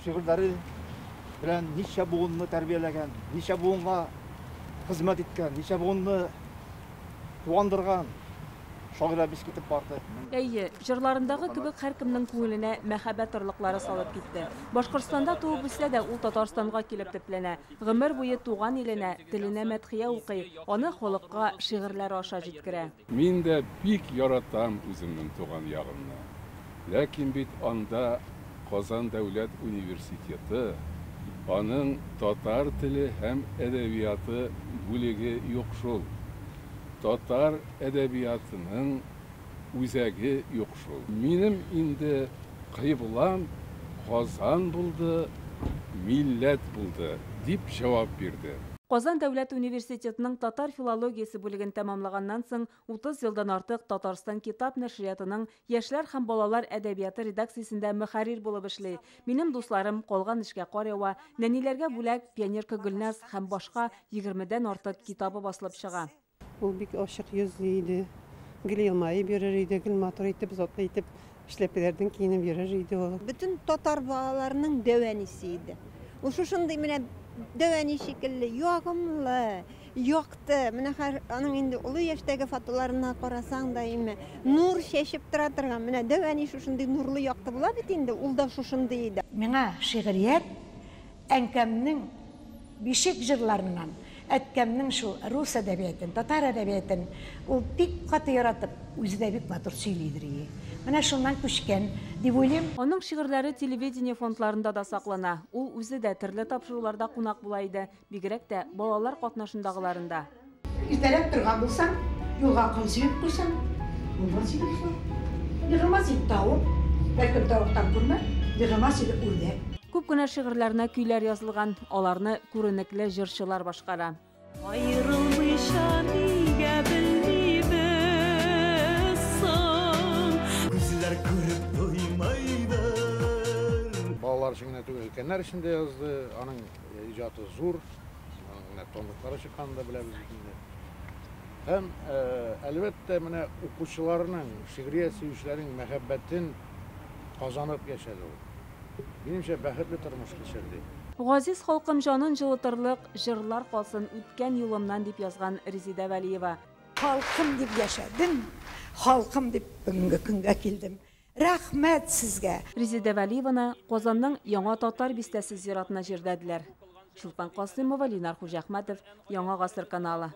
şiirleri bilen nice buğununu terbiyelegen, nice buğunga hizmet etken, nice buğununu kuvandırgan şoğira biz gitip bardı. Әйе, жырларындагы кебек һәркемнең күңеленә мәхәббәт орлыклары салып китте. Башкортстанда туып үсә дә ул Татарстанга килеп төпләнә. Гомер буе туган иленә, теленә мәдхия укый, аны халыкка шигырьләр аша җиткерә. Мин дә бик яратам үземнең туган ягымны. Ләкин бит анда Казан дәүләт университеты, аның татар теле һәм әдәбияты бүлеге юк шул. Татар әдәбиятының үзәге юк шул. Минем инде кыйблам Казан булды, милләт булды, дип җавап бирде. Казан дәүләт университетының татар филологиясе бүлеген тәмамлаганнан соң 30 елдан артык Татарстан китап нәшриятының яшьләр һәм балалар әдәбияты редакциясендә мөхәррир булып эшли. Минем дусларым калган эшкә карыва, нәниләргә бүләк Пионерка Гөлназ һәм башка 20дән артык китабы басылып чыга. Ул бик ашык йөзле иде. Гел елмайып йөрер иде, гел матур итеп, затлы итеп эшләпәләрдән киенеп йөрер иде ул. Bütün татар балаларының дәвәнисе иде. Ул шушындый менә дәвәни шикелле, ягымлы, якты. Менә аның инде улы яшьтәге фотоларына карасаң да име, нур чәчеп тора торган. Менә дәвәни шушындый нурлы якты була бит инде, ул да шушындый иде. Миңа шигърият әнкәмнең бишек җырларыннан әткәмнең шул рус әдәбиятын, татар әдәбиятын ул бик каты яратып, үзе дә бик матур сөйлидер. Менә шуннан күчкән дип уйлыйм. Аның шигырьләре телевидение фондларында да саклана. Ул үзе дә төрле тапшыруларда кунак була иде, бигрәк тә балалар катнашындагыларында. Иртәләп торган булсаң, юлга кызып куйсаң, булмас иде шул. Егылмас иде тавык, бәлкем тавыктан күрмә, егылмас иде үрдәк. Күп кенә шигырьләренә көйләр язылган, аларны күренекле җырчылар башкара. Аерылмыйча нигә белмибез соң, күзләр күреп туймайдыр. Балалар өчен түгел, өлкәннәр өчен дә язды, аның иҗаты зур, аның тонлыклары чыкканын да беләбез инде. Һәм әлбәттә менә укучыларның, шигърият сөючеләрнең мәхәббәтен казанып яшәде ул. Минемчә бәхетле тормыш кичерде. Газиз халкым җанын җылытырлык җырлар калсын үткән юлымнан дип язган Резида Вәлиева. Халкым дип яшәдем, халкым дип бүгенге көнгә килдем. Рәхмәт сезгә. Резида Вәлиеваны Казанның Яңа Татар бистәсе зиратына җирдәделәр. Чулпан Касыймова, Ленар Хуҗахмәтов, Яңа Гасыр каналы.